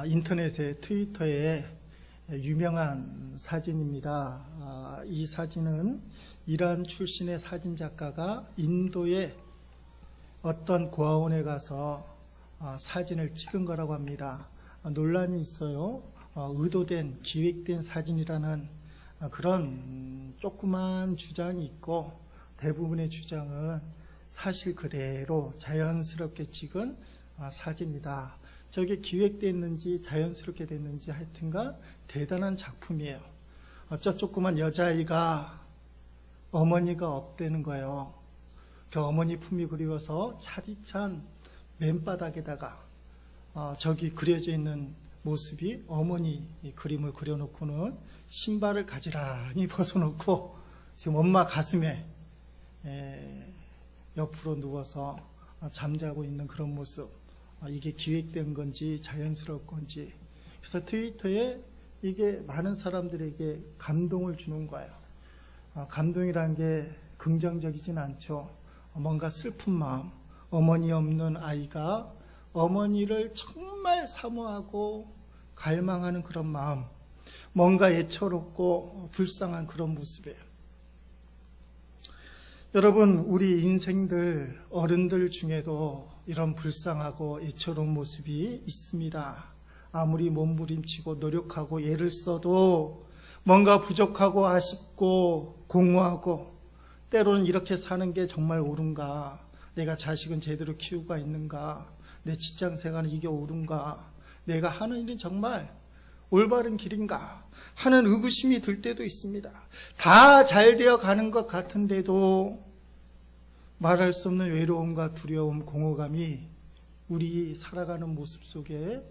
인터넷에 트위터에 유명한 사진입니다. 이 사진은 이란 출신의 사진작가가 인도의 어떤 고아원에 가서 사진을 찍은 거라고 합니다. 논란이 있어요. 의도된, 기획된 사진이라는 그런 조그만 주장이 있고, 대부분의 주장은 사실 그대로 자연스럽게 찍은 사진이다. 저게 기획됐는지 자연스럽게 됐는지 하여튼간 대단한 작품이에요. 저 조그만 여자아이가 어머니가 없다는 거예요. 그 어머니 품이 그리워서 차디찬 맨바닥에다가 저기 그려져 있는 모습이 어머니 그림을 그려놓고는 신발을 가지런히 벗어놓고 지금 엄마 가슴에 옆으로 누워서 잠자고 있는 그런 모습. 이게 기획된 건지 자연스러운 건지. 그래서 트위터에 이게 많은 사람들에게 감동을 주는 거예요. 감동이라는 게 긍정적이진 않죠. 뭔가 슬픈 마음, 어머니 없는 아이가 어머니를 정말 사모하고 갈망하는 그런 마음, 뭔가 애처롭고 불쌍한 그런 모습이에요. 여러분, 우리 인생들, 어른들 중에도 이런 불쌍하고 애처로운 모습이 있습니다. 아무리 몸부림치고 노력하고 애를 써도 뭔가 부족하고 아쉽고 공허하고, 때로는 이렇게 사는 게 정말 옳은가, 내가 자식은 제대로 키우고 있는가, 내 직장생활은 이게 옳은가, 내가 하는 일은 정말 올바른 길인가 하는 의구심이 들 때도 있습니다. 다 잘 되어 가는 것 같은데도 말할 수 없는 외로움과 두려움, 공허감이 우리 살아가는 모습 속에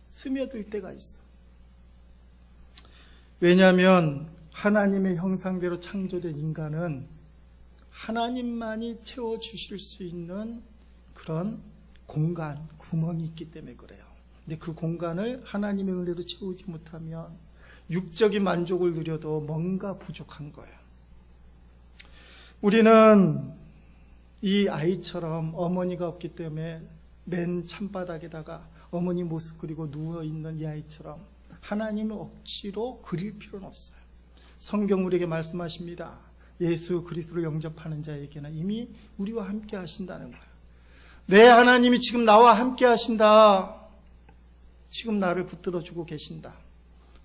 스며들 때가 있어. 왜냐하면 하나님의 형상대로 창조된 인간은 하나님만이 채워주실 수 있는 그런 공간, 구멍이 있기 때문에 그래요. 근데 그 공간을 하나님의 은혜로 채우지 못하면 육적인 만족을 누려도 뭔가 부족한 거예요. 우리는 이 아이처럼 어머니가 없기 때문에 맨 찬바닥에다가 어머니 모습 그리고 누워있는 이 아이처럼 하나님을 억지로 그릴 필요는 없어요. 성경 우리에게 말씀하십니다. 예수 그리스도를 영접하는 자에게는 이미 우리와 함께 하신다는 거예요. 내 하나님이 지금 나와 함께 하신다. 지금 나를 붙들어주고 계신다.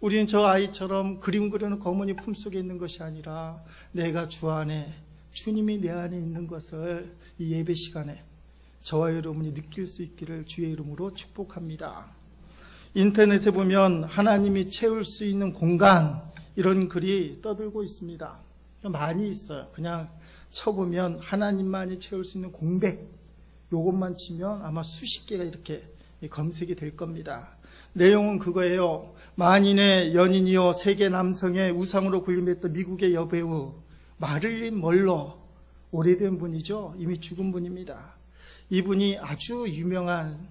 우리는 저 아이처럼 그림 그려놓고 어머니 품속에 있는 것이 아니라 내가 주 안에, 주님이 내 안에 있는 것을 이 예배 시간에 저와 여러분이 느낄 수 있기를 주의 이름으로 축복합니다. 인터넷에 보면 하나님이 채울 수 있는 공간, 이런 글이 떠들고 있습니다. 많이 있어요. 그냥 쳐보면 하나님만이 채울 수 있는 공백, 요것만 치면 아마 수십 개가 이렇게 검색이 될 겁니다. 내용은 그거예요. 만인의 연인이요 세계 남성의 우상으로 군림했던 미국의 여배우 마릴린 먼로, 오래된 분이죠. 이미 죽은 분입니다. 이분이 아주 유명한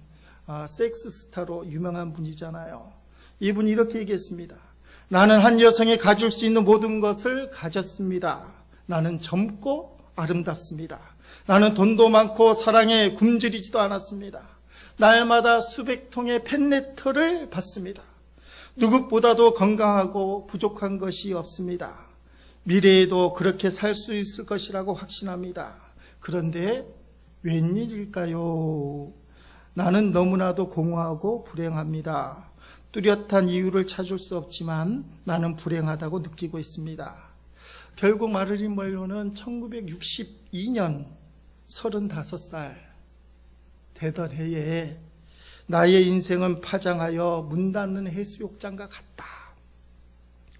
섹스 스타로 유명한 분이잖아요. 이분이 이렇게 얘기했습니다. 나는 한 여성이 가질 수 있는 모든 것을 가졌습니다. 나는 젊고 아름답습니다. 나는 돈도 많고 사랑에 굶주리지도 않았습니다. 날마다 수백 통의 팬레터를 받습니다. 누구보다도 건강하고 부족한 것이 없습니다. 미래에도 그렇게 살 수 있을 것이라고 확신합니다. 그런데 웬일일까요? 나는 너무나도 공허하고 불행합니다. 뚜렷한 이유를 찾을 수 없지만 나는 불행하다고 느끼고 있습니다. 결국 마릴린 먼로는 1962년 35살 되던 해에 나의 인생은 파장하여 문 닫는 해수욕장과 같다.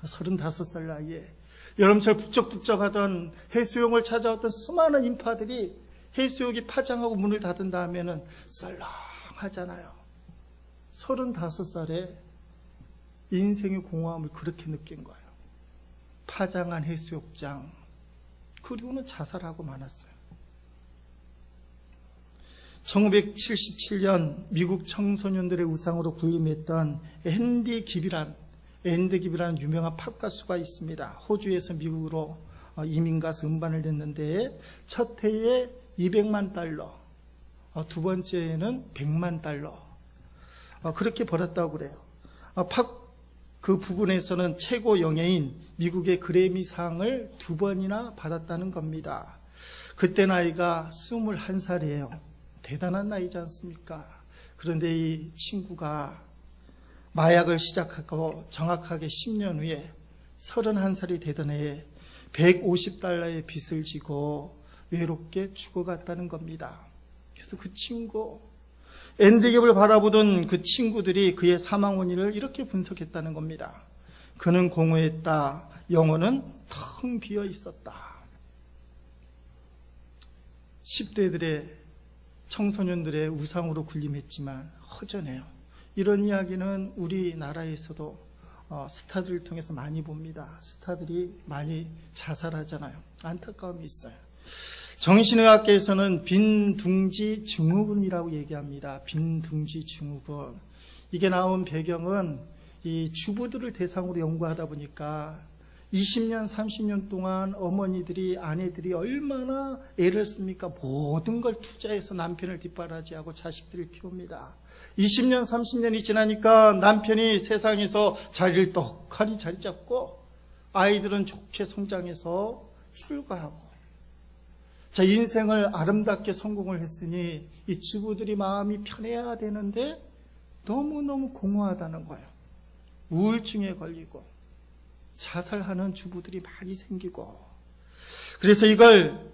35살 나이에 여름철 북적북적하던 해수욕을 찾아왔던 수많은 인파들이 해수욕이 파장하고 문을 닫은 다음에는 썰렁하잖아요. 35살에 인생의 공허함을 그렇게 느낀 거예요. 파장한 해수욕장, 그리고는 자살하고 말았어요. 1977년 미국 청소년들의 우상으로 군림했던 앤디 기비라는 유명한 팝 가수가 있습니다. 호주에서 미국으로 이민 가서 음반을 냈는데 첫 해에 $200만, 두 번째에는 $100만. 그렇게 벌었다고 그래요. 그 부분에서는 최고 영예인 미국의 그래미상을 2번이나 받았다는 겁니다. 그때 나이가 21살이에요. 대단한 나이지 않습니까? 그런데 이 친구가 마약을 시작하고 정확하게 10년 후에 31살이 되던 해에 $150의 빚을 지고 외롭게 죽어갔다는 겁니다. 그래서 그 친구, 엔드갭을 바라보던 그 친구들이 그의 사망 원인을 이렇게 분석했다는 겁니다. 그는 공허했다. 영혼은 텅 비어 있었다. 10대들의 청소년들의 우상으로 군림했지만 허전해요. 이런 이야기는 우리나라에서도 스타들을 통해서 많이 봅니다. 스타들이 많이 자살하잖아요. 안타까움이 있어요. 정신의학계에서는 빈둥지 증후군이라고 얘기합니다. 빈둥지 증후군. 이게 나온 배경은 이 주부들을 대상으로 연구하다 보니까 20년, 30년 동안 어머니들이, 아내들이 얼마나 애를 씁니까? 모든 걸 투자해서 남편을 뒷바라지하고 자식들을 키웁니다. 20년, 30년이 지나니까 남편이 세상에서 자리를 떡하니 자리 잡고 아이들은 좋게 성장해서 출가하고, 자, 인생을 아름답게 성공을 했으니 이 주부들이 마음이 편해야 되는데 너무너무 공허하다는 거예요. 우울증에 걸리고 자살하는 주부들이 많이 생기고, 그래서 이걸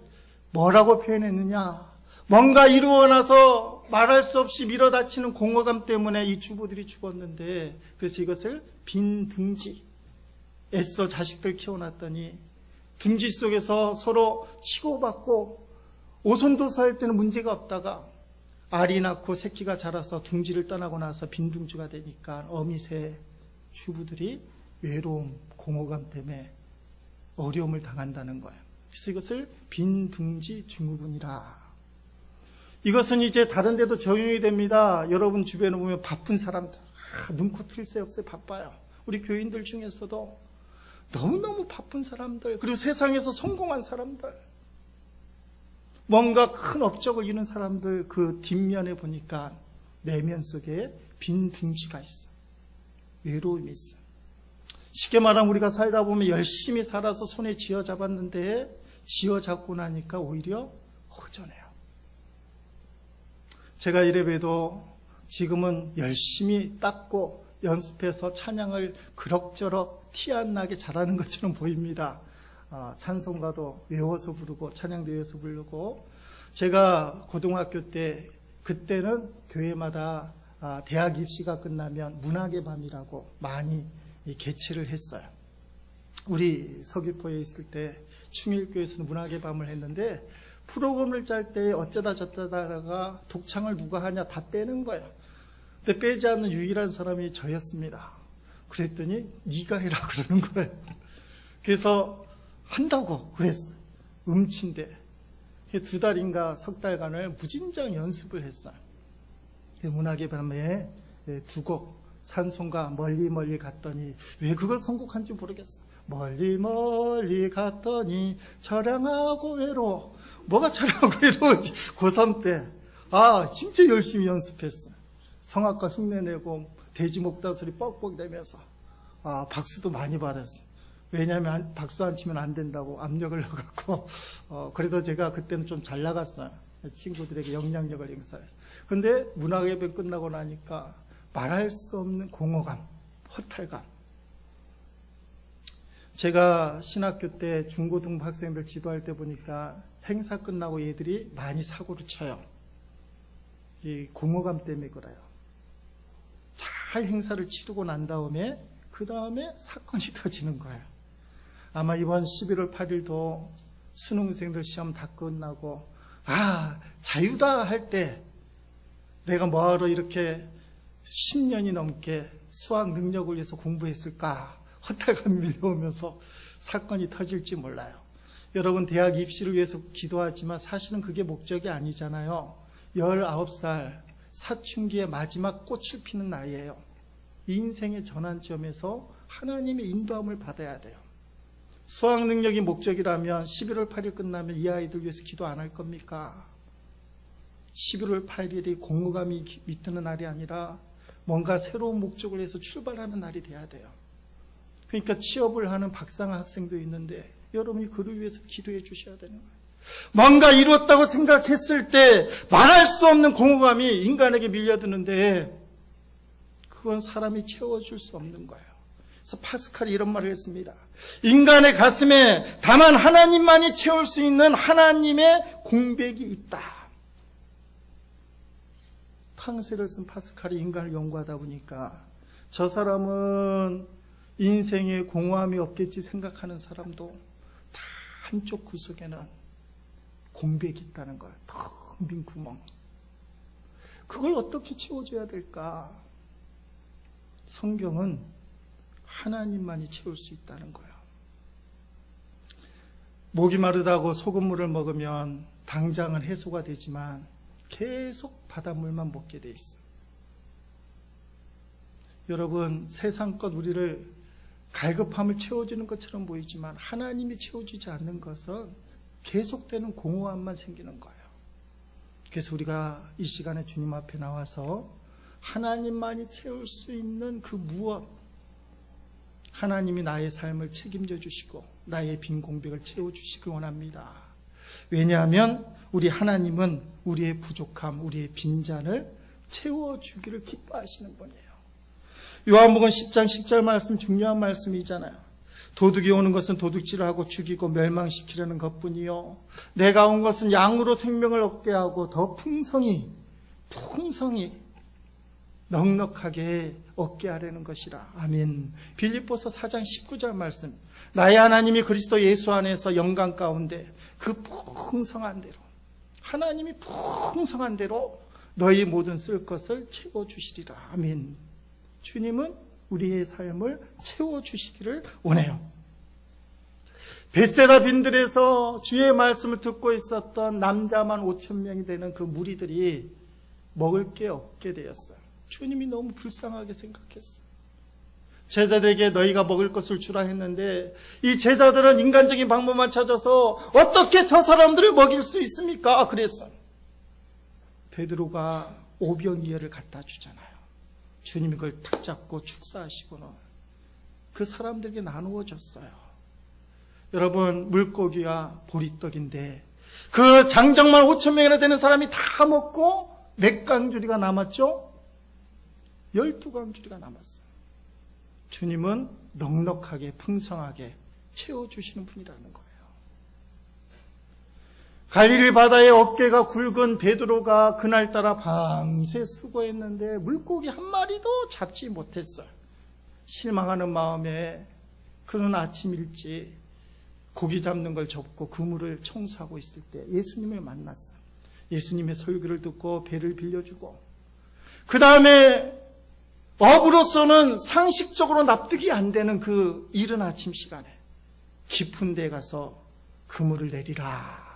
뭐라고 표현했느냐, 뭔가 이루어 나서 말할 수 없이 밀어닥치는 공허감 때문에 이 주부들이 죽었는데, 그래서 이것을 빈 둥지, 애써 자식들 키워놨더니 둥지 속에서 서로 치고받고 오손도사할 때는 문제가 없다가 알이 낳고 새끼가 자라서 둥지를 떠나고 나서 빈 둥지가 되니까 어미새 주부들이 외로움, 공허감 때문에 어려움을 당한다는 거예요. 그래서 이것을 빈둥지 증후군이라. 이것은 이제 다른 데도 적용이 됩니다. 여러분 주변에 보면 바쁜 사람들, 눈코 틀 새 없어요. 바빠요. 우리 교인들 중에서도 너무너무 바쁜 사람들, 그리고 세상에서 성공한 사람들, 뭔가 큰 업적을 이룬 사람들, 그 뒷면에 보니까 내면 속에 빈둥지가 있어. 외로움이 있어. 쉽게 말하면 우리가 살다 보면 열심히 살아서 손에 쥐어잡았는데 쥐어잡고 나니까 오히려 허전해요. 제가 이래봬도 지금은 열심히 닦고 연습해서 찬양을 그럭저럭 티 안 나게 잘하는 것처럼 보입니다. 찬송가도 외워서 부르고 찬양도 외워서 부르고, 제가 고등학교 때, 그때는 교회마다 대학 입시가 끝나면 문학의 밤이라고 많이 개최를 했어요. 우리 서귀포에 있을 때 충일교에서는 문학의 밤을 했는데, 프로그램을 짤 때 어쩌다 저쩌다가 독창을 누가 하냐 다 빼는 거예요. 근데 빼지 않는 유일한 사람이 저였습니다. 그랬더니 네가 해라 그러는 거예요. 그래서 한다고 그랬어요. 음치인데 2달인가 석 달간을 무진장 연습을 했어요. 문학의 밤에 2곡 찬송가 멀리 멀리 갔더니, 왜 그걸 선곡한지 모르겠어. 멀리 멀리 갔더니 처량하고 외로워. 뭐가 처량하고 외로워지. 고3 때 진짜 열심히 연습했어. 성악가 흉내내고 돼지 목단 소리 뻑뻑 내면서 박수도 많이 받았어. 왜냐하면 박수 안 치면 안 된다고 압력을 넣어갖고, 그래도 제가 그때는 좀 잘 나갔어요. 친구들에게 영향력을 행사해서. 근데 문학예배 끝나고 나니까 말할 수 없는 공허감, 허탈감. 제가 신학교 때 중고등부 학생들 지도할 때 보니까 행사 끝나고 얘들이 많이 사고를 쳐요. 이 공허감 때문에 그래요. 잘 행사를 치르고 난 다음에 그 다음에 사건이 터지는 거예요. 아마 이번 11월 8일도 수능생들 시험 다 끝나고 자유다 할 때 내가 뭐하러 이렇게 10년이 넘게 수학 능력을 위해서 공부했을까 허탈감이 밀려오면서 사건이 터질지 몰라요. 여러분 대학 입시를 위해서 기도하지만 사실은 그게 목적이 아니잖아요. 19살 사춘기의 마지막 꽃을 피는 나이예요. 인생의 전환점에서 하나님의 인도함을 받아야 돼요. 수학 능력이 목적이라면 11월 8일 끝나면 이 아이들 위해서 기도 안 할 겁니까? 11월 8일이 공허감이 밑드는 날이 아니라 뭔가 새로운 목적을 해서 출발하는 날이 돼야 돼요. 그러니까 취업을 하는 박상아 학생도 있는데 여러분이 그를 위해서 기도해 주셔야 되는 거예요. 뭔가 이루었다고 생각했을 때 말할 수 없는 공허감이 인간에게 밀려드는데 그건 사람이 채워줄 수 없는 거예요. 그래서 파스칼이 이런 말을 했습니다. 인간의 가슴에 다만 하나님만이 채울 수 있는 하나님의 공백이 있다. 탕세를 쓴 파스칼이 인간을 연구하다 보니까 저 사람은 인생에 공허함이 없겠지 생각하는 사람도 다 한쪽 구석에는 공백이 있다는 거예요. 텅 빈 구멍. 그걸 어떻게 채워줘야 될까? 성경은 하나님만이 채울 수 있다는 거예요. 목이 마르다고 소금물을 먹으면 당장은 해소가 되지만 계속 바닷물만 먹게 돼 있어요. 여러분, 세상껏 우리를 갈급함을 채워주는 것처럼 보이지만 하나님이 채워주지 않는 것은 계속되는 공허함만 생기는 거예요. 그래서 우리가 이 시간에 주님 앞에 나와서 하나님만이 채울 수 있는 그 무엇, 하나님이 나의 삶을 책임져 주시고 나의 빈 공백을 채워주시길 원합니다. 왜냐하면 우리 하나님은 우리의 부족함, 우리의 빈잔을 채워주기를 기뻐하시는 분이에요. 요한복음 10장 10절 말씀 중요한 말씀이잖아요. 도둑이 오는 것은 도둑질을 하고 죽이고 멸망시키려는 것뿐이요 내가 온 것은 양으로 생명을 얻게 하고 더 풍성히 넉넉하게 얻게 하려는 것이라. 아멘. 빌립보서 4장 19절 말씀. 나의 하나님이 그리스도 예수 안에서 영광 가운데 그 풍성한 대로, 하나님이 풍성한 대로 너희 모든 쓸 것을 채워주시리라. 아멘. 주님은 우리의 삶을 채워주시기를 원해요. 벳세다 빈들에서 주의 말씀을 듣고 있었던 남자만 5,000명이 되는 그 무리들이 먹을 게 없게 되었어요. 주님이 너무 불쌍하게 생각했어요. 제자들에게 너희가 먹을 것을 주라 했는데 이 제자들은 인간적인 방법만 찾아서 어떻게 저 사람들을 먹일 수 있습니까? 그랬어요. 베드로가 오병이어를 갖다 주잖아요. 주님이 그걸 탁 잡고 축사하시고는 그 사람들에게 나누어 줬어요. 여러분, 물고기와 보리떡인데 그 장정만 5,000명이나 되는 사람이 다 먹고 몇 강주리가 남았죠? 12강주리가 남았어요. 주님은 넉넉하게 풍성하게 채워주시는 분이라는 거예요. 갈릴리 바다에 어깨가 굵은 베드로가 그날따라 밤새 수고했는데 물고기 한 마리도 잡지 못했어요. 실망하는 마음에 그는 아침 일찍 고기 잡는 걸 접고 그물을 청소하고 있을 때 예수님을 만났어요. 예수님의 설교를 듣고 배를 빌려주고 그 다음에 업으로서는 상식적으로 납득이 안 되는 그 이른 아침 시간에 깊은 데 가서 그물을 내리라.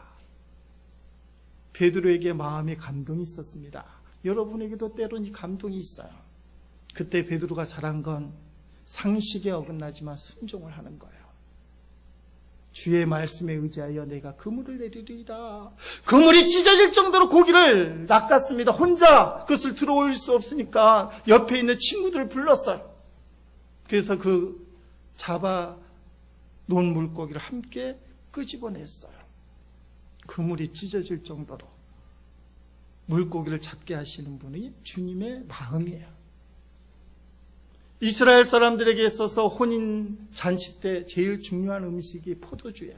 베드로에게 마음의 감동이 있었습니다. 여러분에게도 때론 이 감동이 있어요. 그때 베드로가 잘한 건 상식에 어긋나지만 순종을 하는 거예요. 주의 말씀에 의지하여 내가 그물을 내리리이다. 그물이 찢어질 정도로 고기를 낚았습니다. 혼자 그것을 들어올릴 수 없으니까 옆에 있는 친구들을 불렀어요. 그래서 그 잡아 놓은 물고기를 함께 끄집어냈어요. 그물이 찢어질 정도로 물고기를 잡게 하시는 분이 주님의 마음이에요. 이스라엘 사람들에게 있어서 혼인 잔치 때 제일 중요한 음식이 포도주예요.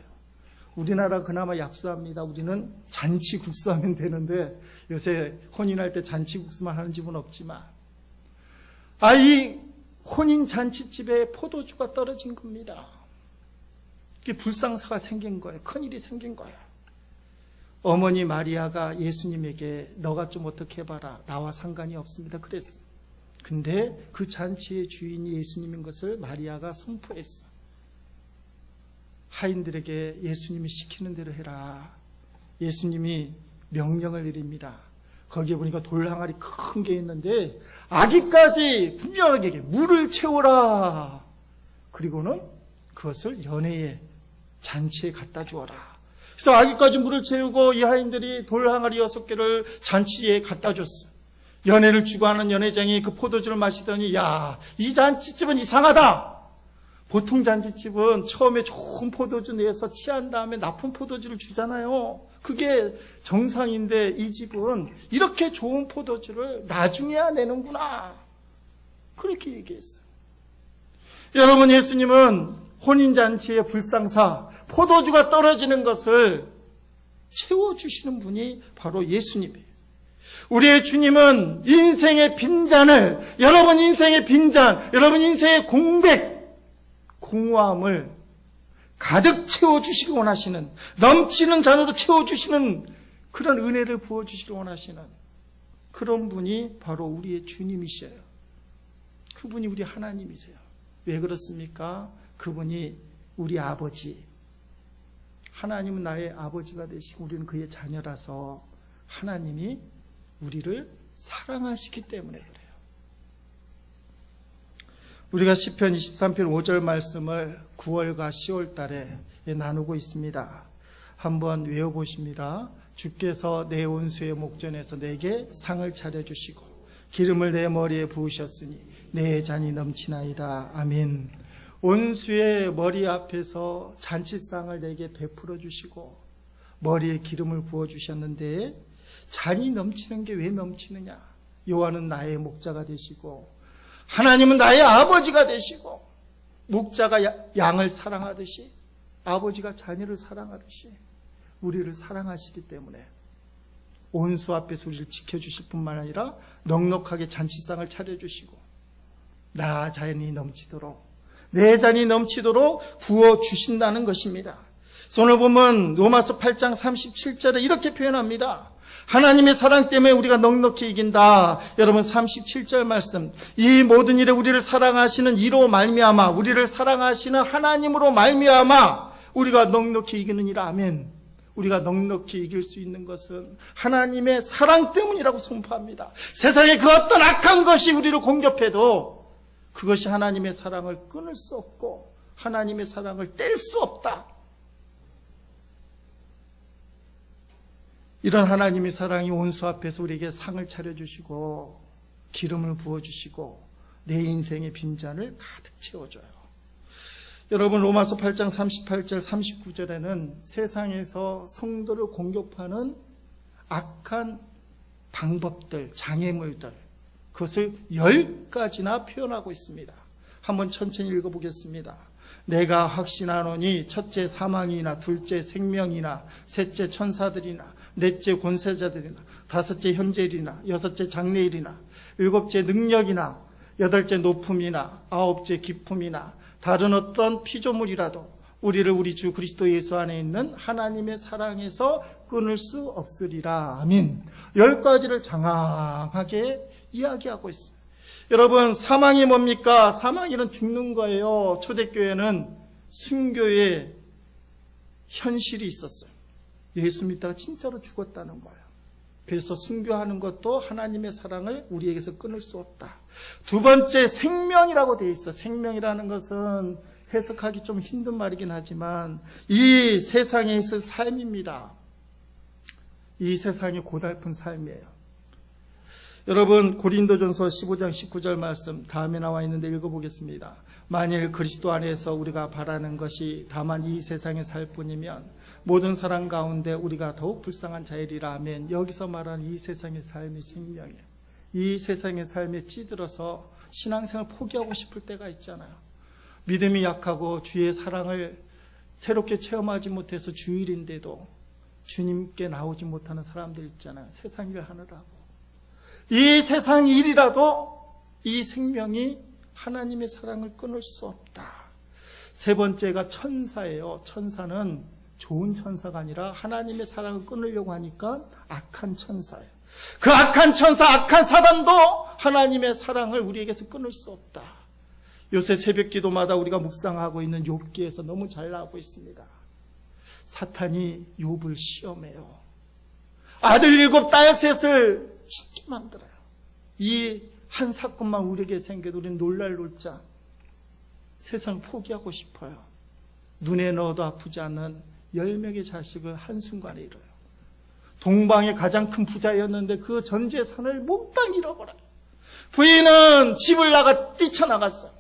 우리나라 그나마 약소합니다. 우리는 잔치국수 하면 되는데 요새 혼인할 때 잔치국수만 하는 집은 없지만 이 혼인 잔치집에 포도주가 떨어진 겁니다. 이게 불상사가 생긴 거예요. 큰일이 생긴 거예요. 어머니 마리아가 예수님에게 너가 좀 어떻게 해봐라. 나와 상관이 없습니다. 그랬어요. 근데 그 잔치의 주인이 예수님인 것을 마리아가 선포했어. 하인들에게 예수님이 시키는 대로 해라. 예수님이 명령을 내립니다. 거기에 보니까 돌 항아리 큰 게 있는데 아기까지 분명하게 물을 채워라. 그리고는 그것을 연회의 잔치에 갖다 주어라. 그래서 아기까지 물을 채우고 이 하인들이 돌 항아리 6개를 잔치에 갖다 줬어요. 연애를 추구하는 연회장이 그 포도주를 마시더니 야, 이 잔치집은 이상하다. 보통 잔치집은 처음에 좋은 포도주 내서 취한 다음에 나쁜 포도주를 주잖아요. 그게 정상인데 이 집은 이렇게 좋은 포도주를 나중에야 내는구나. 그렇게 얘기했어요. 여러분, 예수님은 혼인잔치의 불상사, 포도주가 떨어지는 것을 채워주시는 분이 바로 예수님이에요. 우리의 주님은 인생의 빈잔을, 여러분 인생의 빈잔, 여러분 인생의 공백, 공허함을 가득 채워주시기 원하시는, 넘치는 잔으로 채워주시는 그런 은혜를 부어주시기 원하시는 그런 분이 바로 우리의 주님이셔요. 그분이 우리 하나님이세요. 왜 그렇습니까? 그분이 우리 아버지, 하나님은 나의 아버지가 되시고 우리는 그의 자녀라서 하나님이 우리를 사랑하시기 때문에 그래요. 우리가 시편 23편 5절 말씀을 9월과 10월 달에 나누고 있습니다. 한번 외워보십니다. 주께서 내 온수의 목전에서 내게 상을 차려주시고 기름을 내 머리에 부으셨으니 내 잔이 넘치나이다. 아멘. 온수의 머리 앞에서 잔치상을 내게 베풀어 주시고 머리에 기름을 부어 주셨는데 잔이 넘치는 게 왜 넘치느냐? 여호와는 나의 목자가 되시고 하나님은 나의 아버지가 되시고 목자가 양을 사랑하듯이 아버지가 자녀를 사랑하듯이 우리를 사랑하시기 때문에 온수 앞에서 우리를 지켜주실 뿐만 아니라 넉넉하게 잔치상을 차려주시고 나 잔이 넘치도록 내 잔이 넘치도록 부어주신다는 것입니다. 오늘 보면 로마서 8장 37절에 이렇게 표현합니다. 하나님의 사랑 때문에 우리가 넉넉히 이긴다. 여러분 37절 말씀, 이 모든 일에 우리를 사랑하시는 이로 말미암아 우리를 사랑하시는 하나님으로 말미암아 우리가 넉넉히 이기는 이라. 아멘. 우리가 넉넉히 이길 수 있는 것은 하나님의 사랑 때문이라고 선포합니다. 세상에 그 어떤 악한 것이 우리를 공격해도 그것이 하나님의 사랑을 끊을 수 없고 하나님의 사랑을 뗄 수 없다. 이런 하나님의 사랑이 온수 앞에서 우리에게 상을 차려주시고 기름을 부어주시고 내 인생의 빈잔을 가득 채워줘요. 여러분 로마서 8장 38절 39절에는 세상에서 성도를 공격하는 악한 방법들, 장애물들, 그것을 10가지나 표현하고 있습니다. 한번 천천히 읽어보겠습니다. 내가 확신하노니 첫째 사망이나 둘째 생명이나 셋째 천사들이나 넷째 권세자들이나 다섯째 현재일이나 여섯째 장래일이나 일곱째 능력이나 여덟째 높음이나 아홉째 깊음이나 다른 어떤 피조물이라도 우리를 우리 주 그리스도 예수 안에 있는 하나님의 사랑에서 끊을 수 없으리라. 아멘. 10가지를 장황하게 이야기하고 있어요. 여러분, 사망이 뭡니까? 사망이는 죽는 거예요. 초대교회는 순교의 현실이 있었어요. 예수 믿다가 진짜로 죽었다는 거예요. 그래서 순교하는 것도 하나님의 사랑을 우리에게서 끊을 수 없다. 두 번째, 생명이라고 되어 있어. 생명이라는 것은 해석하기 좀 힘든 말이긴 하지만 이 세상에 있을 삶입니다. 이 세상이 고달픈 삶이에요. 여러분 고린도전서 15장 19절 말씀 다음에 나와 있는데 읽어보겠습니다. 만일 그리스도 안에서 우리가 바라는 것이 다만 이 세상에 살 뿐이면 모든 사람 가운데 우리가 더욱 불쌍한 자이리라. 아멘. 여기서 말하는 이 세상의 삶이 생명이에요. 이 세상의 삶에 찌들어서 신앙생활을 포기하고 싶을 때가 있잖아요. 믿음이 약하고 주의 사랑을 새롭게 체험하지 못해서 주일인데도 주님께 나오지 못하는 사람들 있잖아요. 세상 일 하느라고. 이 세상 일이라도 이 생명이 하나님의 사랑을 끊을 수 없다. 세 번째가 천사예요. 천사는 좋은 천사가 아니라 하나님의 사랑을 끊으려고 하니까 악한 천사예요. 그 악한 천사, 악한 사단도 하나님의 사랑을 우리에게서 끊을 수 없다. 요새 새벽 기도마다 우리가 묵상하고 있는 욥기에서 너무 잘 나오고 있습니다. 사탄이 욥을 시험해요. 아들 7, 딸 3을 쉽게 만들어요. 이 한 사건만 우리에게 생겨도 우리는 놀랄 놀자 세상 포기하고 싶어요. 눈에 넣어도 아프지 않는 10명의 자식을 한순간에 잃어요. 동방의 가장 큰 부자였는데 그 전 재산을 몽땅 잃어버려요. 부인은 집을 나가 뛰쳐나갔어요.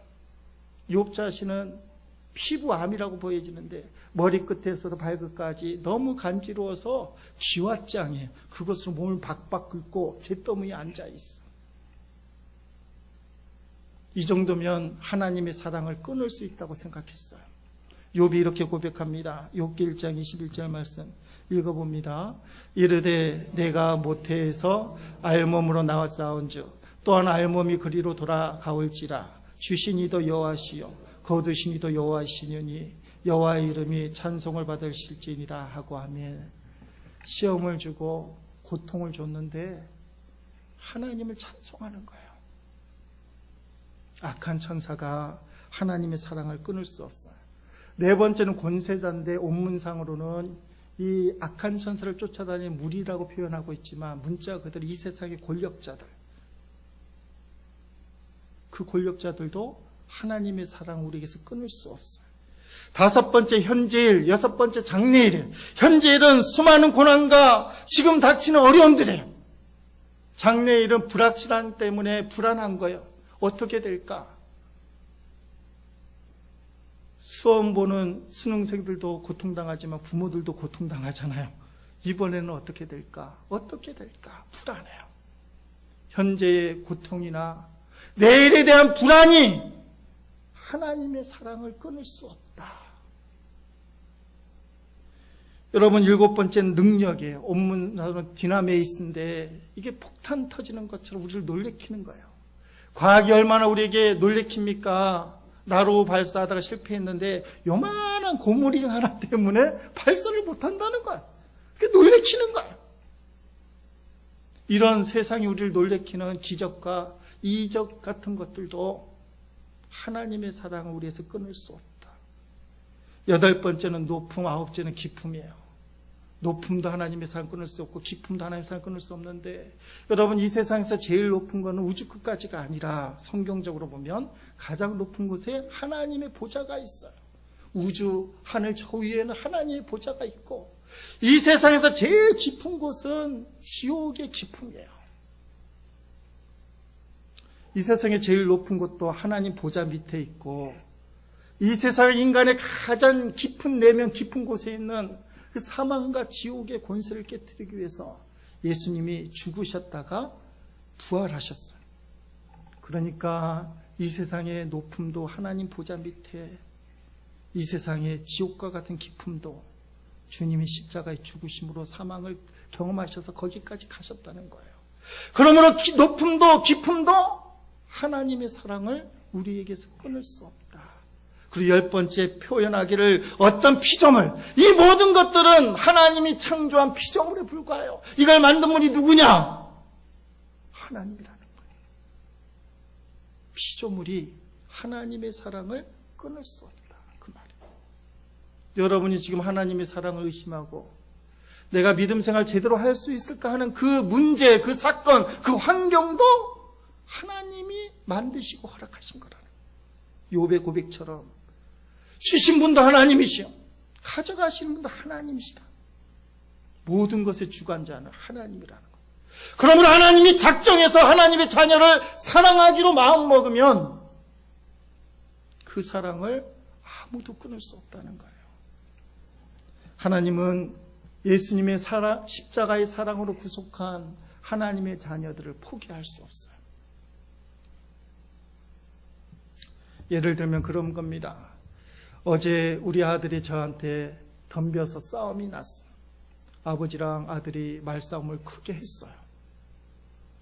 욥 자신은 피부암이라고 보여지는데 머리끝에서도 발끝까지 너무 간지러워서 기왓장에 그것으로 몸을 박박 긁고 잿더미에 앉아있어. 이 정도면 하나님의 사랑을 끊을 수 있다고 생각했어요. 욥이 이렇게 고백합니다. 욥기 1장 21절 말씀 읽어봅니다. 이르되 내가 모태에서 알몸으로 나왔사온즉 또한 알몸이 그리로 돌아가올지라 주신 이도 여호와시요 거두신 이도 여호와시니니 여호와의 이름이 찬송을 받으실지니라 하고 하면 시험을 주고 고통을 줬는데 하나님을 찬송하는 거예요. 악한 천사가 하나님의 사랑을 끊을 수 없어요. 네 번째는 권세자인데 온문상으로는 이 악한 천사를 쫓아다니는 무리라고 표현하고 있지만 문자 그대로 이 세상의 권력자들, 그 권력자들도 하나님의 사랑을 우리에게서 끊을 수 없어요. 다섯 번째 현재일, 여섯 번째 장래일. 현재일은 수많은 고난과 지금 닥치는 어려움들이에요. 장래일은 불확실함 때문에 불안한 거예요. 어떻게 될까? 수험 보는 수능생들도 고통당하지만 부모들도 고통당하잖아요. 이번에는 어떻게 될까? 어떻게 될까? 불안해요. 현재의 고통이나 내일에 대한 불안이 하나님의 사랑을 끊을 수 없다. 여러분, 일곱 번째는 능력이에요. 온문상으로는 디나메이스인데 이게 폭탄 터지는 것처럼 우리를 놀래키는 거예요. 과학이 얼마나 우리에게 놀래킵니까? 나로 발사하다가 실패했는데 요만한 고무링 하나 때문에 발사를 못한다는 거야. 그게 놀래키는 거야. 이런 세상이 우리를 놀래키는 기적과 이적 같은 것들도 하나님의 사랑을 우리에서 끊을 수 없다. 여덟 번째는 높음, 아홉째는 기쁨이에요. 높음도 하나님의 사랑 끊을 수 없고 기쁨도 하나님의 사랑 끊을 수 없는데 여러분, 이 세상에서 제일 높은 것은 우주 끝까지가 아니라 성경적으로 보면 가장 높은 곳에 하나님의 보좌가 있어요. 우주 하늘 저 위에는 하나님의 보좌가 있고 이 세상에서 제일 깊은 곳은 지옥의 깊음이에요. 이 세상에 제일 높은 곳도 하나님 보좌 밑에 있고 이 세상의 인간의 가장 깊은 내면 깊은 곳에 있는 그 사망과 지옥의 권세를 깨뜨리기 위해서 예수님이 죽으셨다가 부활하셨어요. 그러니까 이 세상의 높음도 하나님 보좌 밑에, 이 세상의 지옥과 같은 깊음도 주님이 십자가에 죽으심으로 사망을 경험하셔서 거기까지 가셨다는 거예요. 그러므로 높음도 깊음도 하나님의 사랑을 우리에게서 끊을 수 없다. 그리고 열 번째 표현하기를 어떤 피조물, 이 모든 것들은 하나님이 창조한 피조물에 불과해요. 이걸 만든 분이 누구냐? 하나님이라는 거예요. 피조물이 하나님의 사랑을 끊을 수 없다. 그 말이에요. 여러분이 지금 하나님의 사랑을 의심하고 내가 믿음 생활 제대로 할 수 있을까 하는 그 문제, 그 사건, 그 환경도 하나님이 만드시고 허락하신 거라는 거예요. 욥의 고백처럼 주신 분도 하나님이시요 가져가시는 분도 하나님이시다. 모든 것의 주관자는 하나님이라는 거예요. 그러므로 하나님이 작정해서 하나님의 자녀를 사랑하기로 마음먹으면 그 사랑을 아무도 끊을 수 없다는 거예요. 하나님은 예수님의 십자가의 사랑으로 구속한 하나님의 자녀들을 포기할 수 없어요. 예를 들면 그런 겁니다. 어제 우리 아들이 저한테 덤벼서 싸움이 났어요. 아버지랑 아들이 말싸움을 크게 했어요.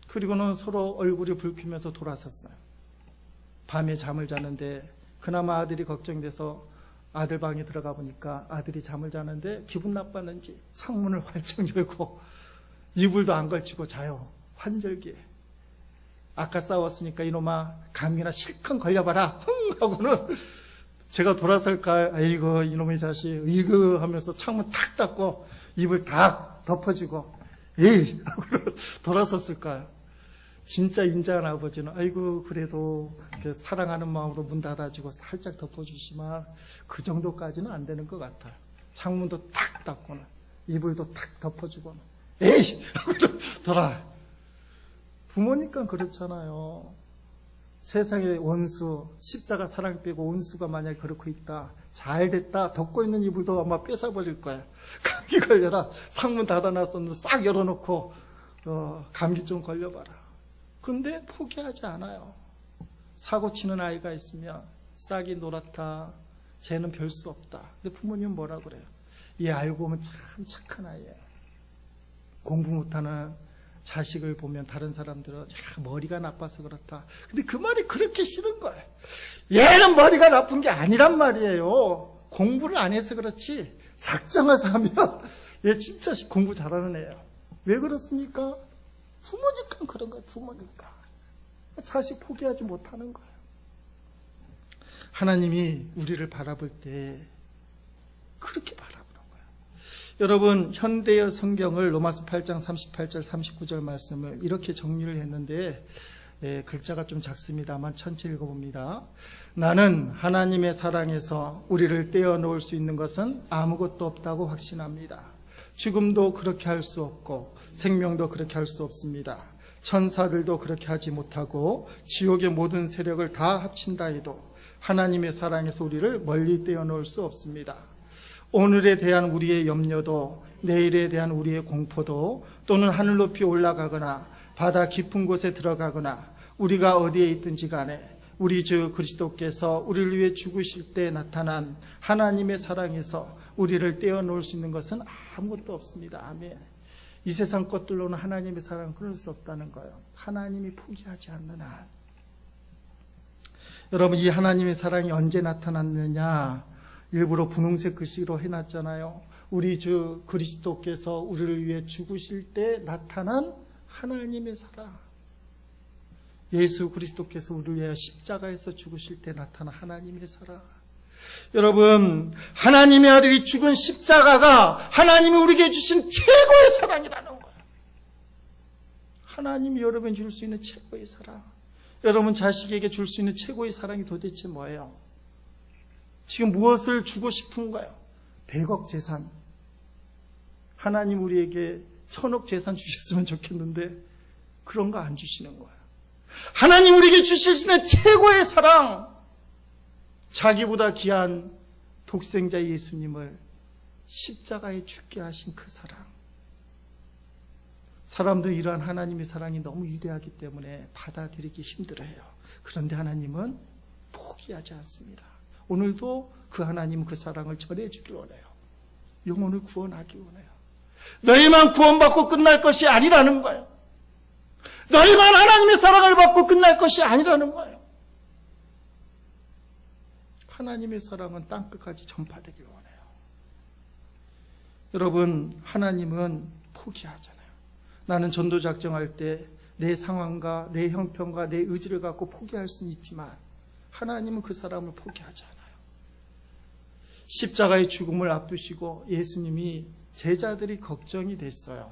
그리고는 서로 얼굴이 붉히면서 돌아섰어요. 밤에 잠을 자는데 그나마 아들이 걱정돼서 아들 방에 들어가 보니까 아들이 잠을 자는데 기분 나빴는지 창문을 활짝 열고 이불도 안 걸치고 자요. 환절기에. 아까 싸웠으니까 이놈아 감기나 실컷 걸려봐라. 흥 하고는 제가 돌아설까, 아이고 이놈의 자식 이거 하면서 창문 탁 닫고 이불 다 덮어주고 에이 하고 돌아섰을까요? 진짜 인자한 아버지는 아이고 그래도 사랑하는 마음으로 문 닫아주고 살짝 덮어주시면 그 정도까지는 안 되는 것 같아요. 창문도 탁 닫고는 이불도 탁 덮어주고는 에이! 돌아. 부모니까 그렇잖아요. 세상에 원수, 십자가 사랑 빼고 원수가 만약에 그렇고 있다. 잘 됐다. 덮고 있는 이불도 아마 뺏어버릴 거야. 감기 걸려라. 창문 닫아놨었는데 싹 열어놓고 감기 좀 걸려봐라. 근데 포기하지 않아요. 사고 치는 아이가 있으면 싹이 노랗다. 쟤는 별 수 없다. 근데 부모님은 뭐라 그래요? 얘 알고 보면 참 착한 아이예요. 공부 못하는 자식을 보면 다른 사람들은 머리가 나빠서 그렇다. 근데 그 말이 그렇게 싫은 거예요. 얘는 머리가 나쁜 게 아니란 말이에요. 공부를 안 해서 그렇지 작정해서 하면 얘 진짜 공부 잘하는 애예요. 왜 그렇습니까? 부모니까 그런 거예요. 부모니까. 자식 포기하지 못하는 거예요. 하나님이 우리를 바라볼 때 그렇게 바라보는 거예요. 여러분, 현대의 성경을 로마서 8장 38절 39절 말씀을 이렇게 정리를 했는데 글자가 좀 작습니다만 천천히 읽어봅니다. 나는 하나님의 사랑에서 우리를 떼어놓을 수 있는 것은 아무것도 없다고 확신합니다. 죽음도 그렇게 할 수 없고 생명도 그렇게 할 수 없습니다. 천사들도 그렇게 하지 못하고 지옥의 모든 세력을 다 합친다 해도 하나님의 사랑에서 우리를 멀리 떼어놓을 수 없습니다. 오늘에 대한 우리의 염려도 내일에 대한 우리의 공포도 또는 하늘 높이 올라가거나 바다 깊은 곳에 들어가거나 우리가 어디에 있든지 간에 우리 주 그리스도께서 우리를 위해 죽으실 때 나타난 하나님의 사랑에서 우리를 떼어놓을 수 있는 것은 아무것도 없습니다. 아멘. 이 세상 것들로는 하나님의 사랑을 끊을 수 없다는 거예요. 하나님이 포기하지 않는 한. 여러분, 이 하나님의 사랑이 언제 나타났느냐? 일부러 분홍색 글씨로 해놨잖아요. 우리 주 그리스도께서 우리를 위해 죽으실 때 나타난 하나님의 사랑. 예수 그리스도께서 우리를 위해 십자가에서 죽으실 때 나타난 하나님의 사랑. 여러분, 하나님의 아들이 죽은 십자가가 하나님이 우리에게 주신 최고의 사랑이라는 거예요. 하나님이 여러분에게 줄 수 있는 최고의 사랑. 여러분 자식에게 줄 수 있는 최고의 사랑이 도대체 뭐예요? 지금 무엇을 주고 싶은가요? 100억 재산. 하나님 우리에게 1000억 재산 주셨으면 좋겠는데 그런 거 안 주시는 거예요. 하나님 우리에게 주실 수 있는 최고의 사랑. 자기보다 귀한 독생자 예수님을 십자가에 죽게 하신 그 사랑. 사람들은 이러한 하나님의 사랑이 너무 위대하기 때문에 받아들이기 힘들어해요. 그런데 하나님은 포기하지 않습니다. 오늘도 그 하나님은 그 사랑을 전해주길 원해요. 영혼을 구원하기 원해요. 너희만 구원받고 끝날 것이 아니라는 거예요. 너희만 하나님의 사랑을 받고 끝날 것이 아니라는 거예요. 하나님의 사랑은 땅끝까지 전파되길 원해요. 여러분, 하나님은 포기하잖아요. 나는 전도작정할 때 내 상황과 내 형편과 내 의지를 갖고 포기할 수는 있지만 하나님은 그 사람을 포기하지 않아요. 십자가의 죽음을 앞두시고 예수님이 제자들이 걱정이 됐어요.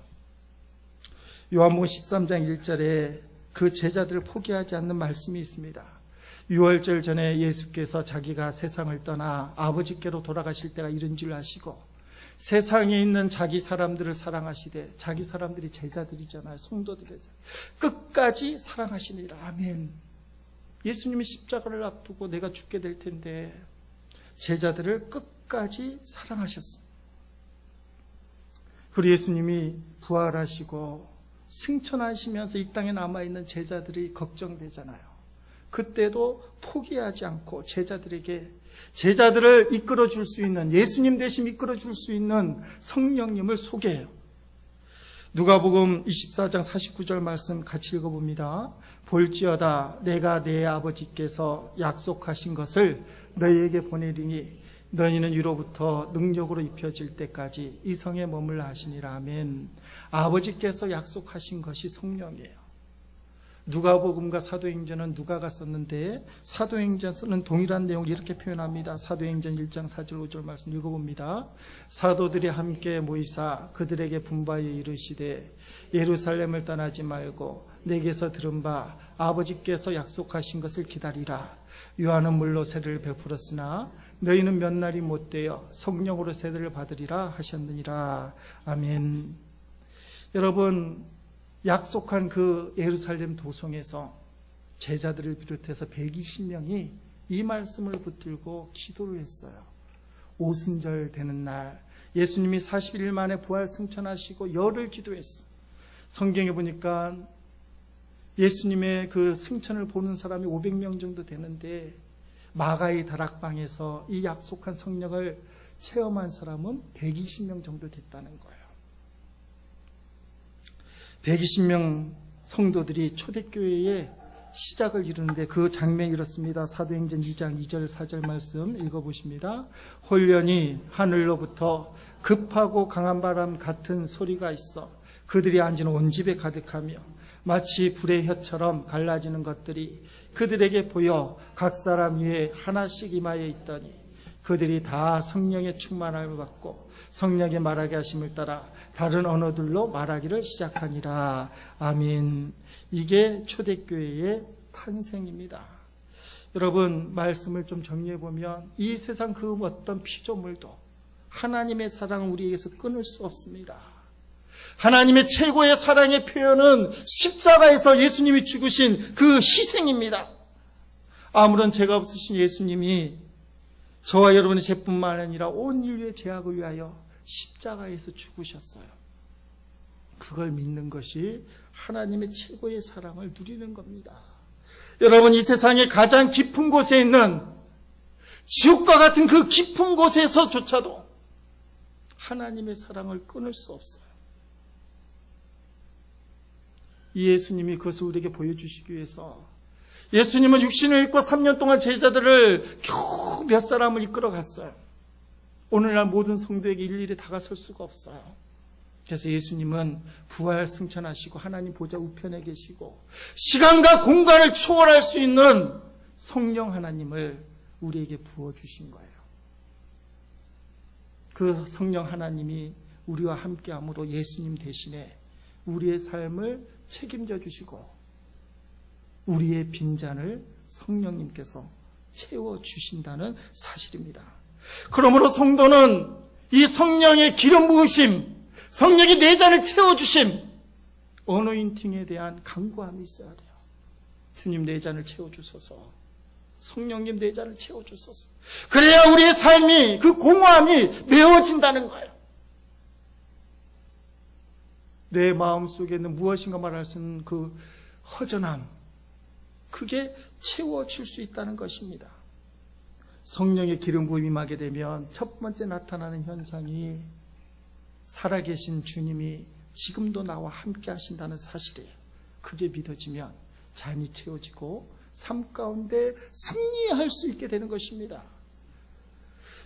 요한복음 13장 1절에 그 제자들을 포기하지 않는 말씀이 있습니다. 유월절 전에 예수께서 자기가 세상을 떠나 아버지께로 돌아가실 때가 이른 줄 아시고 세상에 있는 자기 사람들을 사랑하시되, 자기 사람들이 제자들이잖아요. 성도들이잖아요. 끝까지 사랑하시니라. 아멘. 예수님이 십자가를 앞두고 내가 죽게 될 텐데 제자들을 끝까지 사랑하셨습니다. 그리고 예수님이 부활하시고 승천하시면서 이 땅에 남아있는 제자들이 걱정되잖아요. 그때도 포기하지 않고 제자들을 이끌어줄 수 있는, 예수님 대신 이끌어줄 수 있는 성령님을 소개해요. 누가복음 24장 49절 말씀 같이 읽어봅니다. 볼지어다 내가 내 아버지께서 약속하신 것을 너희에게 보내리니 너희는 위로부터 능력으로 입혀질 때까지 이 성에 머물라 하시니라. 아멘. 아버지께서 약속하신 것이 성령이에요. 누가복음과 사도행전은 누가가 썼는데 사도행전은 동일한 내용을 이렇게 표현합니다. 사도행전 1장 4절 5절 말씀 읽어봅니다. 사도들이 함께 모이사 그들에게 분바에 이르시되 예루살렘을 떠나지 말고 내게서 들은 바 아버지께서 약속하신 것을 기다리라. 요한은 물로 세례를 베풀었으나 너희는 몇 날이 못되어 성령으로 세례를 받으리라 하셨느니라. 아멘. 여러분, 약속한 그 예루살렘 도성에서 제자들을 비롯해서 120명이 이 말씀을 붙들고 기도를 했어요. 오순절 되는 날 예수님이 40일 만에 부활 승천하시고 열흘 기도했어요. 성경에 보니까 예수님의 그 승천을 보는 사람이 500명 정도 되는데 마가의 다락방에서 이 약속한 성령을 체험한 사람은 120명 정도 됐다는 거예요. 120명 성도들이 초대교회의 시작을 이루는데 그 장면이 이렇습니다. 사도행전 2장 2절 4절 말씀 읽어보십니다. 홀련히 하늘로부터 급하고 강한 바람 같은 소리가 있어 그들이 앉은 온 집에 가득하며 마치 불의 혀처럼 갈라지는 것들이 그들에게 보여 각 사람 위에 하나씩 임하여 있더니 그들이 다 성령의 충만함을 받고 성령의 말하게 하심을 따라 다른 언어들로 말하기를 시작하니라. 아멘. 이게 초대교회의 탄생입니다. 여러분, 말씀을 좀 정리해보면 이 세상 그 어떤 피조물도 하나님의 사랑을 우리에게서 끊을 수 없습니다. 하나님의 최고의 사랑의 표현은 십자가에서 예수님이 죽으신 그 희생입니다. 아무런 죄가 없으신 예수님이 저와 여러분의 죄뿐만 아니라 온 인류의 죄악을 위하여 십자가에서 죽으셨어요. 그걸 믿는 것이 하나님의 최고의 사랑을 누리는 겁니다. 여러분, 이 세상의 가장 깊은 곳에 있는 지옥과 같은 그 깊은 곳에서조차도 하나님의 사랑을 끊을 수 없어요. 이 예수님이 그것을 우리에게 보여주시기 위해서 예수님은 육신을 입고 3년 동안 제자들을 겨우 몇 사람을 이끌어 갔어요. 오늘날 모든 성도에게 일일이 다가설 수가 없어요. 그래서 예수님은 부활 승천하시고 하나님 보좌 우편에 계시고 시간과 공간을 초월할 수 있는 성령 하나님을 우리에게 부어주신 거예요. 그 성령 하나님이 우리와 함께함으로 예수님 대신에 우리의 삶을 책임져 주시고 우리의 빈잔을 성령님께서 채워주신다는 사실입니다. 그러므로 성도는 이 성령의 기름 부으심, 성령이 내 잔을 채워주심, 어노인팅에 대한 간구함이 있어야 돼요. 주님 내 잔을 채워주소서. 성령님 내 잔을 채워주소서. 그래야 우리의 삶이, 그 공허함이 메워진다는 거예요. 내 마음속에는 무엇인가 말할 수 있는 그 허전함, 그게 채워줄 수 있다는 것입니다. 성령의 기름 부음이 임하게 되면 첫 번째 나타나는 현상이 살아계신 주님이 지금도 나와 함께 하신다는 사실이에요. 그게 믿어지면 잔이 채워지고 삶 가운데 승리할 수 있게 되는 것입니다.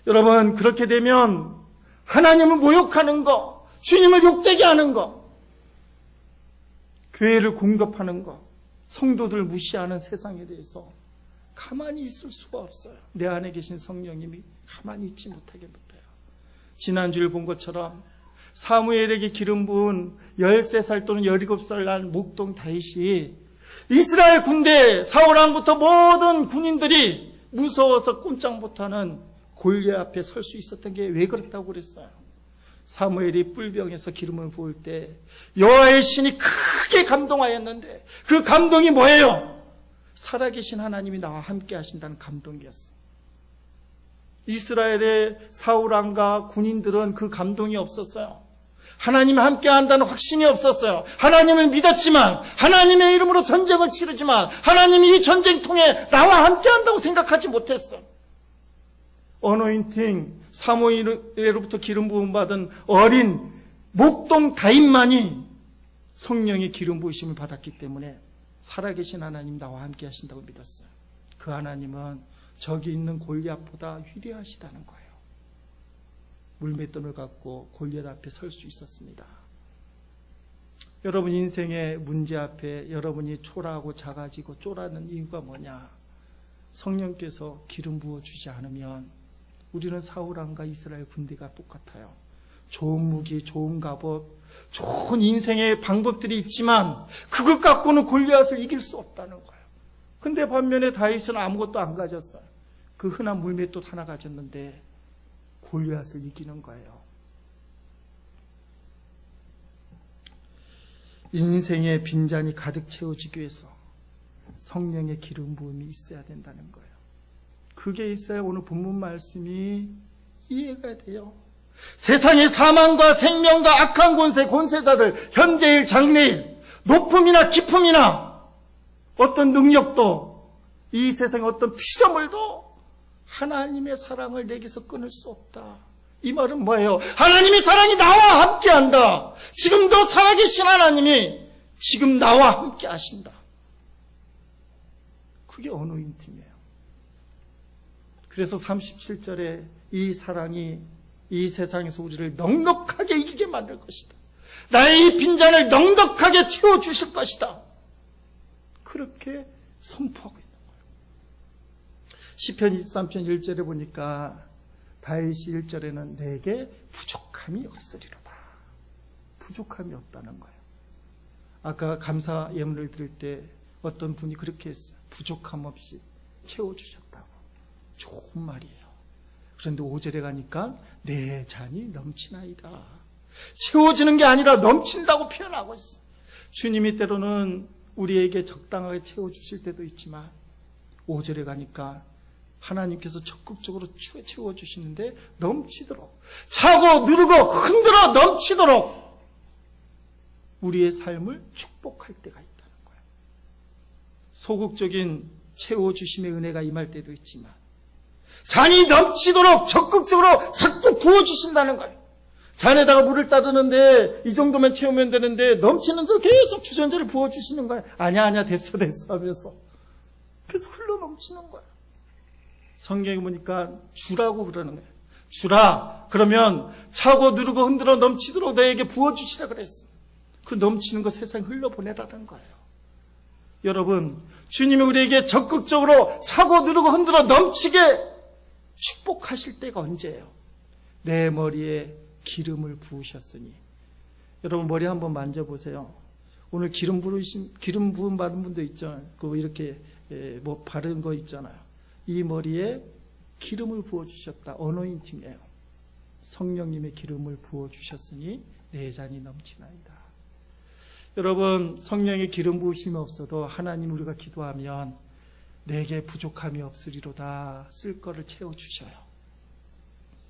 여러분, 그렇게 되면 하나님을 모욕하는 거, 주님을 욕되게 하는 거, 교회를 공격하는 거, 성도들을 무시하는 세상에 대해서 가만히 있을 수가 없어요. 내 안에 계신 성령님이 가만히 있지 못하게 못해요. 지난주에 본 것처럼 사무엘에게 기름 부은 13살 또는 17살 난 목동 다윗이 이스라엘 군대 사울왕부터 모든 군인들이 무서워서 꼼짝 못하는 골리앗 앞에 설 수 있었던 게 왜 그렇다고 그랬어요. 사무엘이 뿔병에서 기름을 부을 때 여호와의 신이 크게 감동하였는데 그 감동이 뭐예요? 살아계신 하나님이 나와 함께 하신다는 감동이었어요. 이스라엘의 사울왕과 군인들은 그 감동이 없었어요. 하나님이 함께 한다는 확신이 없었어요. 하나님을 믿었지만, 하나님의 이름으로 전쟁을 치르지만 하나님이 이 전쟁통에 나와 함께 한다고 생각하지 못했어요. 어노인팅, 사무엘로부터 기름 부음 받은 어린 목동 다윗만이 성령의 기름 부으심을 받았기 때문에 살아계신 하나님 나와 함께 하신다고 믿었어요. 그 하나님은 저기 있는 골리앗보다 위대하시다는 거예요. 물맷돈을 갖고 골리앗 앞에 설 수 있었습니다. 여러분 인생의 문제 앞에 여러분이 초라하고 작아지고 쫄아는 이유가 뭐냐? 성령께서 기름 부어주지 않으면 우리는 사울왕과 이스라엘 군대가 똑같아요. 좋은 무기, 좋은 갑옷, 좋은 인생의 방법들이 있지만 그것 갖고는 골리앗을 이길 수 없다는 거예요. 근데 반면에 다윗은 아무것도 안 가졌어요. 그 흔한 물맷돌 하나 가졌는데 골리앗을 이기는 거예요. 인생의 빈잔이 가득 채워지기 위해서 성령의 기름 부음이 있어야 된다는 거예요. 그게 있어야 오늘 본문 말씀이 이해가 돼요. 세상의 사망과 생명과 악한 권세자들, 현재일, 장래일, 높음이나 깊음이나 어떤 능력도, 이 세상의 어떤 피조물도 하나님의 사랑을 내게서 끊을 수 없다. 이 말은 뭐예요? 하나님의 사랑이 나와 함께한다. 지금도 살아계신 하나님이 지금 나와 함께 하신다. 그게 언어인팀이에요. 그래서 37절에 이 사랑이 이 세상에서 우리를 넉넉하게 이기게 만들 것이다. 나의 이 빈잔을 넉넉하게 채워주실 것이다. 그렇게 선포하고 있는 거예요. 시편 23편 1절에 보니까 다윗이 1절에는 내게 부족함이 없으리로다. 부족함이 없다는 거예요. 아까 감사 예물을 드릴 때 어떤 분이 그렇게 했어요. 부족함 없이 채워주셨다고. 좋은 말이에요. 그런데 5절에 가니까 내 잔이 넘치나이다. 채워지는 게 아니라 넘친다고 표현하고 있어요. 주님이 때로는 우리에게 적당하게 채워주실 때도 있지만 5절에 가니까 하나님께서 적극적으로 채워주시는데 넘치도록, 차고 누르고 흔들어 넘치도록 우리의 삶을 축복할 때가 있다는 거예요. 소극적인 채워주심의 은혜가 임할 때도 있지만 잔이 넘치도록 적극적으로 자꾸 부어주신다는 거예요. 잔에다가 물을 따르는데 이 정도만 채우면 되는데 넘치는 대로 계속 주전자를 부어주시는 거예요. 아니야 됐어 하면서 그래서 흘러 넘치는 거예요. 성경에 보니까 주라고 그러는 거예요. 주라. 그러면 차고 누르고 흔들어 넘치도록 너에게 부어주시라 그랬어요. 그 넘치는 거 세상에 흘러보내라는 거예요. 여러분, 주님이 우리에게 적극적으로 차고 누르고 흔들어 넘치게 축복하실 때가 언제예요? 내 머리에 기름을 부으셨으니. 여러분 머리 한번 만져보세요. 오늘 기름 부음 받은 분도 있죠. 그 이렇게 뭐 바른 거 있잖아요. 이 머리에 기름을 부어주셨다. 어노인팅이에요. 성령님의 기름을 부어주셨으니 내 잔이 넘치나이다. 여러분, 성령의 기름 부으심이 없어도 하나님 우리가 기도하면 내게 부족함이 없으리로다 쓸 거를 채워주셔요.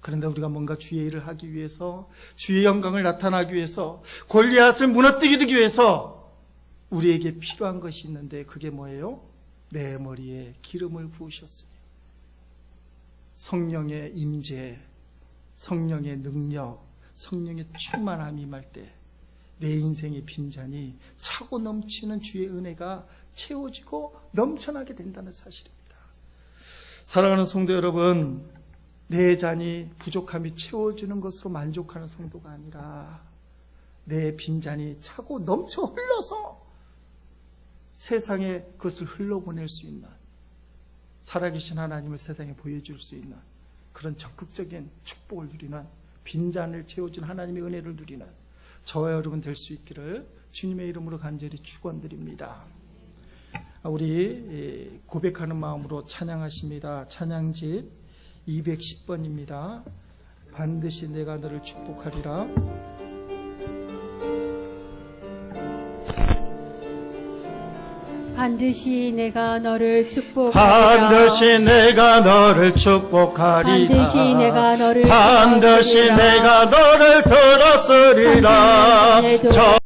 그런데 우리가 뭔가 주의 일을 하기 위해서, 주의 영광을 나타나기 위해서, 골리앗을 무너뜨리기 위해서 우리에게 필요한 것이 있는데 그게 뭐예요? 내 머리에 기름을 부으셨으니. 성령의 임재, 성령의 능력, 성령의 충만함이 임할 때 내 인생의 빈잔이 차고 넘치는 주의 은혜가 채워지고 넘쳐나게 된다는 사실입니다. 사랑하는 성도 여러분, 내 잔이 부족함이 채워지는 것으로 만족하는 성도가 아니라 내 빈잔이 차고 넘쳐 흘러서 세상에 그것을 흘러보낼 수 있는, 살아계신 하나님을 세상에 보여줄 수 있는 그런 적극적인 축복을 누리는, 빈잔을 채워준 하나님의 은혜를 누리는 저와 여러분 될 수 있기를 주님의 이름으로 간절히 축원드립니다. 우리 고백하는 마음으로 찬양하십니다. 찬양집 210번입니다. 반드시 내가 너를 축복하리라. 반드시 내가 너를 축복하리라. 반드시 내가 너를 축복하리라. 반드시 내가 너를 반드시 내가 너를 들었으리라.